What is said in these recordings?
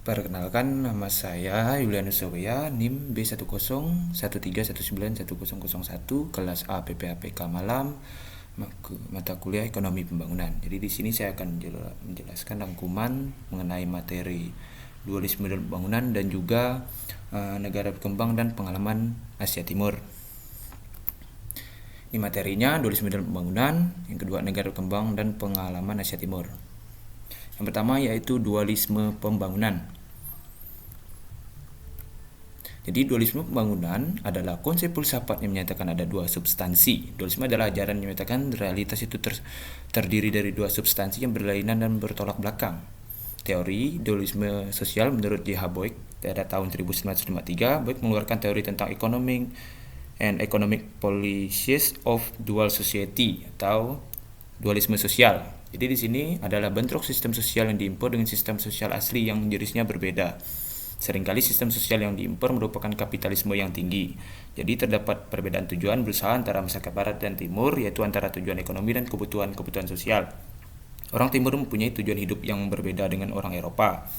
Perkenalkan, nama saya Yulianus Sawaya, NIM B1013191001, kelas A PPAPK Malam, mata kuliah Ekonomi Pembangunan. Jadi di sini saya akan menjelaskan rangkuman mengenai materi dualisme dalam pembangunan dan juga negara berkembang dan pengalaman Asia Timur. Ini materinya dualisme dalam pembangunan, yang kedua negara berkembang dan pengalaman Asia Timur. Yang pertama yaitu dualisme pembangunan. Jadi dualisme pembangunan adalah konsep filsafat yang menyatakan ada dua substansi. Dualisme adalah ajaran yang menyatakan realitas itu terdiri dari dua substansi yang berlainan dan bertolak belakang. Teori dualisme sosial menurut J.H. Boyd pada tahun 1953, Boyd mengeluarkan teori tentang economic policies of dual society atau dualisme sosial. Jadi di sini adalah bentrok sistem sosial yang diimpor dengan sistem sosial asli yang jenisnya berbeda. Seringkali sistem sosial yang diimpor merupakan kapitalisme yang tinggi. Jadi terdapat perbedaan tujuan berusaha antara masyarakat barat dan timur, yaitu antara tujuan ekonomi dan kebutuhan sosial. Orang timur mempunyai tujuan hidup yang berbeda dengan orang Eropa.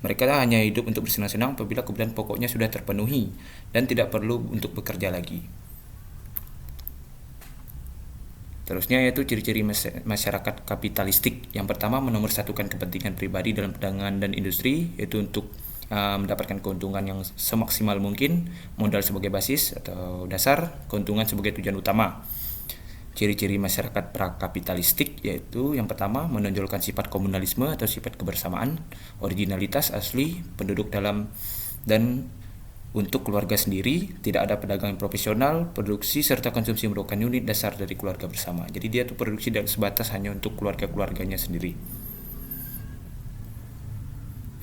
Mereka hanya hidup untuk bersenang-senang apabila kebutuhan pokoknya sudah terpenuhi dan tidak perlu untuk bekerja lagi. Terusnya yaitu ciri-ciri masyarakat kapitalistik. Yang pertama, menomorsatukan kepentingan pribadi dalam perdagangan dan industri, yaitu untuk mendapatkan keuntungan yang semaksimal mungkin, modal sebagai basis atau dasar, keuntungan sebagai tujuan utama. Ciri-ciri masyarakat prakapitalistik yaitu yang pertama, menonjolkan sifat komunalisme atau sifat kebersamaan, originalitas asli penduduk dalam dan untuk keluarga sendiri, tidak ada perdagangan profesional, produksi serta konsumsi merupakan unit dasar dari keluarga bersama. Jadi dia tuh produksi dan sebatas hanya untuk keluarganya sendiri.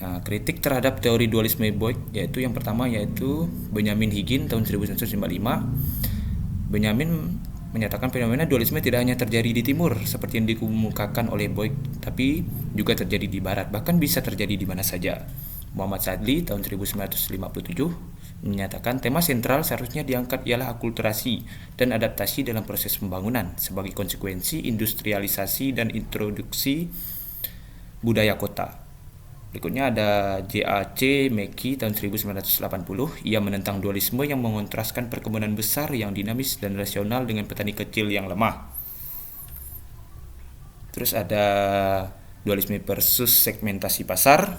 Nah, kritik terhadap teori dualisme Boyd yaitu yang pertama yaitu Benjamin Higgins tahun 1955. Benjamin menyatakan fenomena dualisme tidak hanya terjadi di timur seperti yang dikemukakan oleh Boyd, tapi juga terjadi di barat, bahkan bisa terjadi di mana saja. Muhammad Sadli tahun 1957 menyatakan tema sentral seharusnya diangkat ialah akulturasi dan adaptasi dalam proses pembangunan sebagai konsekuensi industrialisasi dan introduksi budaya kota. Berikutnya ada J.A.C. Mackey tahun 1980. Ia menentang dualisme yang mengontraskan perkebunan besar yang dinamis dan rasional dengan petani kecil yang lemah. Terus ada dualisme versus segmentasi pasar.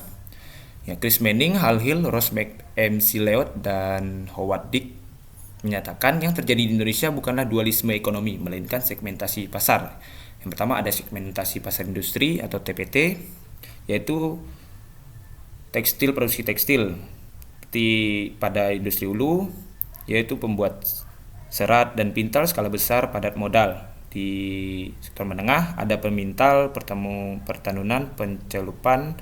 Ya, Chris Manning, Hal Hill, Ross McClelland, dan Howard Dick menyatakan yang terjadi di Indonesia bukanlah dualisme ekonomi, melainkan segmentasi pasar. Yang pertama ada segmentasi pasar industri atau TPT, yaitu produksi tekstil seperti pada industri hulu, yaitu pembuat serat dan pintal skala besar padat modal. Di sektor menengah ada pemintal, pertanunan, pencelupan,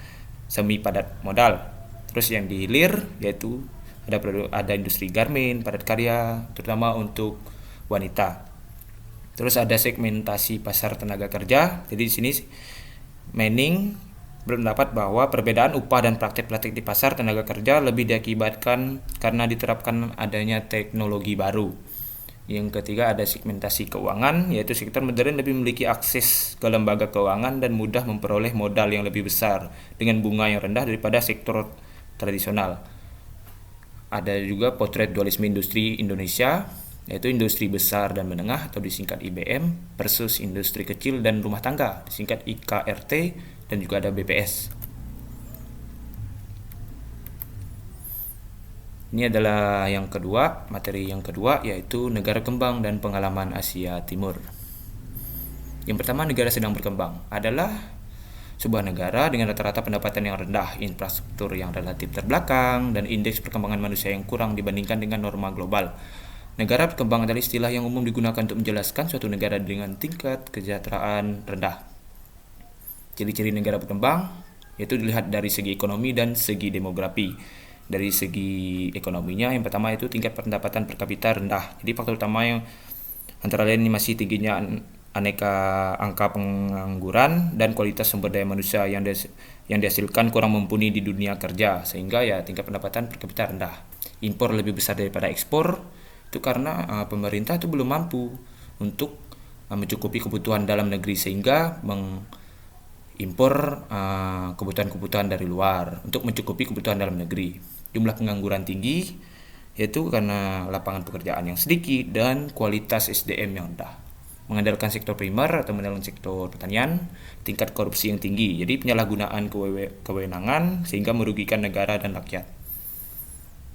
semi padat modal. Terus yang di hilir yaitu ada industri garmen, padat karya, terutama untuk wanita. Terus ada segmentasi pasar tenaga kerja. Jadi di sini Manning berpendapat bahwa perbedaan upah dan praktek-praktek di pasar tenaga kerja lebih diakibatkan karena diterapkan adanya teknologi baru. Yang ketiga ada segmentasi keuangan, yaitu sektor modern lebih memiliki akses ke lembaga keuangan dan mudah memperoleh modal yang lebih besar dengan bunga yang rendah daripada sektor tradisional. Ada juga potret dualisme industri Indonesia, yaitu industri besar dan menengah atau disingkat IBM versus industri kecil dan rumah tangga disingkat IKRT, dan juga ada BPS. Ini adalah materi yang kedua yaitu negara kembang dan pengalaman Asia Timur. Yang pertama, negara sedang berkembang adalah sebuah negara dengan rata-rata pendapatan yang rendah, infrastruktur yang relatif terbelakang, dan indeks perkembangan manusia yang kurang dibandingkan dengan norma global. Negara berkembang adalah istilah yang umum digunakan untuk menjelaskan suatu negara dengan tingkat kesejahteraan rendah. Ciri-ciri negara berkembang yaitu dilihat dari segi ekonomi dan segi demografi. Dari segi ekonominya, yang pertama itu tingkat pendapatan per kapita rendah. Jadi faktor utama yang antara lain masih tingginya angka pengangguran dan kualitas sumber daya manusia yang dihasilkan kurang mumpuni di dunia kerja, sehingga ya tingkat pendapatan per kapita rendah. Impor lebih besar daripada ekspor itu karena pemerintah itu belum mampu untuk mencukupi kebutuhan dalam negeri, sehingga impor kebutuhan-kebutuhan dari luar untuk mencukupi kebutuhan dalam negeri. Jumlah pengangguran tinggi yaitu karena lapangan pekerjaan yang sedikit dan kualitas SDM yang rendah. Mengandalkan sektor primer atau mengandalkan sektor pertanian, tingkat korupsi yang tinggi. Jadi penyalahgunaan kewenangan sehingga merugikan negara dan rakyat.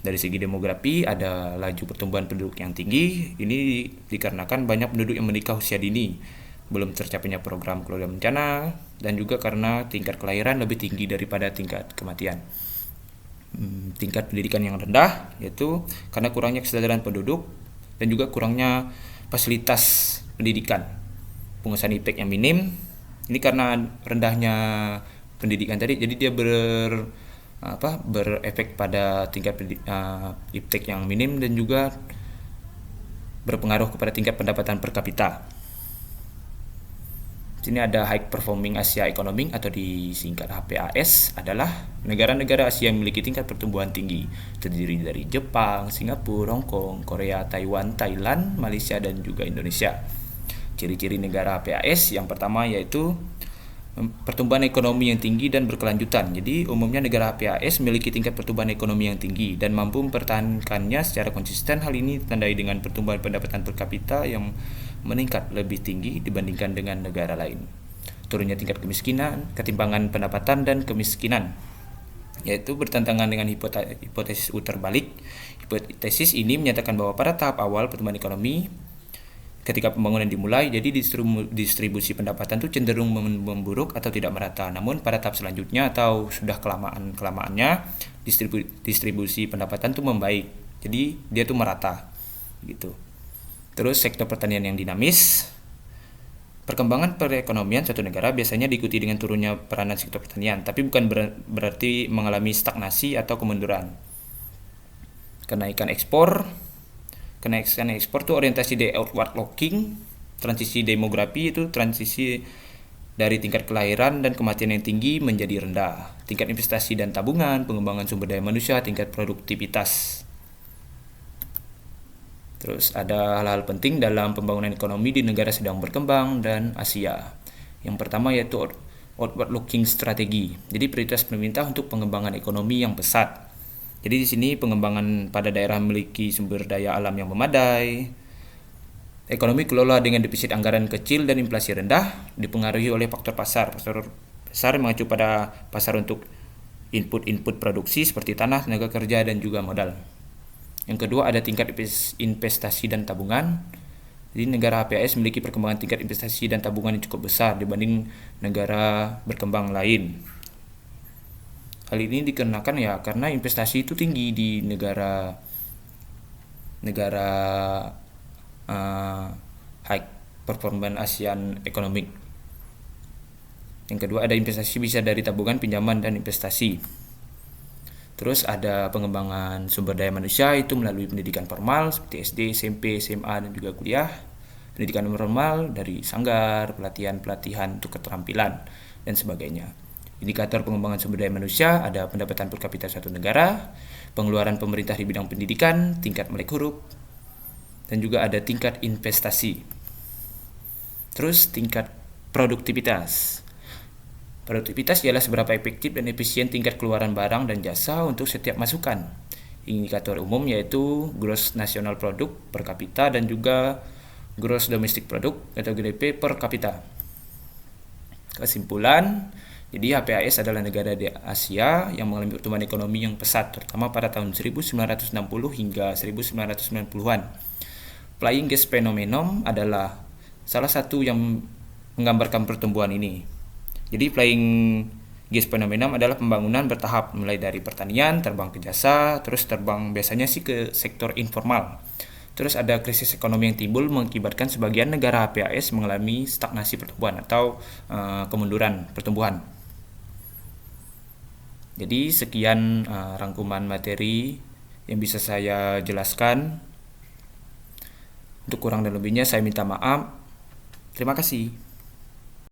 Dari segi demografi ada laju pertumbuhan penduduk yang tinggi. Ini dikarenakan banyak penduduk yang menikah usia dini, belum tercapainya program keluarga berencana, dan juga karena tingkat kelahiran lebih tinggi daripada tingkat kematian. Tingkat pendidikan yang rendah yaitu karena kurangnya kesadaran penduduk dan juga kurangnya fasilitas pendidikan. Penguasaan IPTEK yang minim. Ini karena rendahnya pendidikan tadi, jadi dia berefek pada tingkat IPTEK yang minim dan juga berpengaruh kepada tingkat pendapatan per kapita. Sini ada High Performing Asia Economic atau disingkat HPAS, adalah negara-negara Asia yang memiliki tingkat pertumbuhan tinggi, terdiri dari Jepang, Singapura, Hong Kong, Korea, Taiwan, Thailand, Malaysia, dan juga Indonesia. Ciri-ciri negara HPAS yang pertama yaitu pertumbuhan ekonomi yang tinggi dan berkelanjutan. Jadi umumnya negara HPAS memiliki tingkat pertumbuhan ekonomi yang tinggi dan mampu mempertahankannya secara konsisten. Hal ini ditandai dengan pertumbuhan pendapatan per kapita yang meningkat lebih tinggi dibandingkan dengan negara lain. Turunnya tingkat kemiskinan, ketimpangan pendapatan dan kemiskinan, yaitu bertentangan dengan hipotesis U terbalik. Hipotesis ini menyatakan bahwa pada tahap awal pertumbuhan ekonomi, ketika pembangunan dimulai, jadi distribusi pendapatan itu cenderung memburuk atau tidak merata. Namun pada tahap selanjutnya atau sudah kelamaannya, distribusi pendapatan itu membaik. Jadi dia tuh merata gitu. Terus sektor pertanian yang dinamis. Perkembangan perekonomian suatu negara biasanya diikuti dengan turunnya peranan sektor pertanian, tapi bukan berarti mengalami stagnasi atau kemunduran. Kenaikan ekspor itu orientasi di outward looking. Transisi demografi itu transisi dari tingkat kelahiran dan kematian yang tinggi menjadi rendah. Tingkat investasi dan tabungan, pengembangan sumber daya manusia, tingkat produktivitas. Terus ada hal-hal penting dalam pembangunan ekonomi di negara sedang berkembang dan Asia. Yang pertama yaitu outward looking strategi. Jadi prioritas pemerintah untuk pengembangan ekonomi yang pesat. Jadi di sini pengembangan pada daerah memiliki sumber daya alam yang memadai. Ekonomi kelola dengan defisit anggaran kecil dan inflasi rendah, dipengaruhi oleh faktor pasar. Faktor pasar mengacu pada pasar untuk input produksi seperti tanah, tenaga kerja, dan juga modal. Yang kedua ada tingkat investasi dan tabungan. Jadi negara HPAS memiliki perkembangan tingkat investasi dan tabungan yang cukup besar dibanding negara berkembang lain. Hal ini dikarenakan karena investasi itu tinggi di negara high performance ASEAN economic. Yang kedua ada investasi bisa dari tabungan, pinjaman, dan investasi. Terus ada pengembangan sumber daya manusia itu melalui pendidikan formal seperti SD, SMP, SMA, dan juga kuliah. Pendidikan formal dari sanggar, pelatihan untuk keterampilan, dan sebagainya. Indikator pengembangan sumber daya manusia ada pendapatan per kapita suatu negara, pengeluaran pemerintah di bidang pendidikan, tingkat melek huruf, dan juga ada tingkat investasi. Terus tingkat produktivitas. Produktivitas ialah seberapa efektif dan efisien tingkat keluaran barang dan jasa untuk setiap masukan. Indikator umum yaitu Gross National Product per kapita dan juga Gross Domestic Product atau GDP per kapita. Kesimpulan, jadi HPAS adalah negara di Asia yang mengalami pertumbuhan ekonomi yang pesat, terutama pada tahun 1960 hingga 1990-an. Flying gas phenomenon adalah salah satu yang menggambarkan pertumbuhan ini. Jadi flying gas phenomenon adalah pembangunan bertahap mulai dari pertanian, terbang ke jasa, terus terbang biasanya sih ke sektor informal. Terus ada krisis ekonomi yang timbul mengakibatkan sebagian negara HPAS mengalami stagnasi pertumbuhan atau kemunduran pertumbuhan. Jadi sekian rangkuman materi yang bisa saya jelaskan. Untuk kurang dan lebihnya saya minta maaf. Terima kasih.